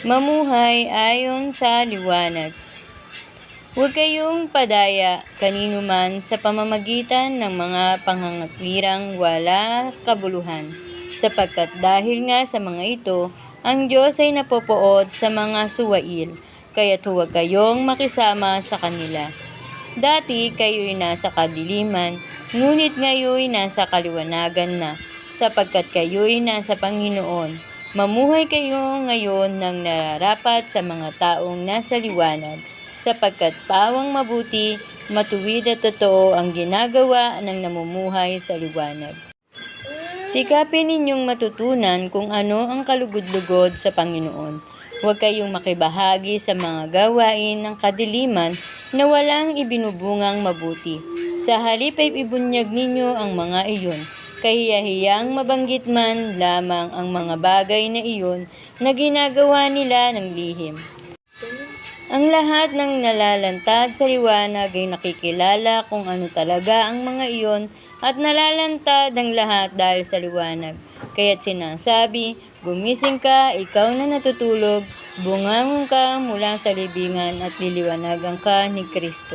mamuhay ayon sa liwanag. Huwag kayong padaya kanino man sa pamamagitan ng mga pangangatwirang wala kabuluhan, sapagkat dahil nga sa mga ito, ang Diyos ay napopoot sa mga suwail, kaya't huwag kayong makisama sa kanila. Dati kayo'y nasa kadiliman, ngunit ngayo'y nasa kaliwanagan na, sapagkat kayo'y nasa Panginoon. Mamuhay kayo ngayon ng nararapat sa mga taong nasa liwanag, sapagkat pawang mabuti, matuwid at totoo ang ginagawa ng namumuhay sa liwanag. Sikapin ninyong matutunan kung ano ang kalugod-lugod sa Panginoon. Huwag kayong makibahagi sa mga gawain ng kadiliman na walang ibinubungang mabuti. Sa halip ay ibunyag ninyo ang mga iyon. Kahiya-hiyang mabanggit man lamang ang mga bagay na iyon na ginagawa nila ng lihim. Ang lahat ng nalalantad sa liwanag ay nakikilala kung ano talaga ang mga iyon at nalalantad ang lahat dahil sa liwanag. Kaya't sinasabi, gumising ka, ikaw na natutulog, bungangon ka mula sa libingan at liliwanagan ka ni Kristo.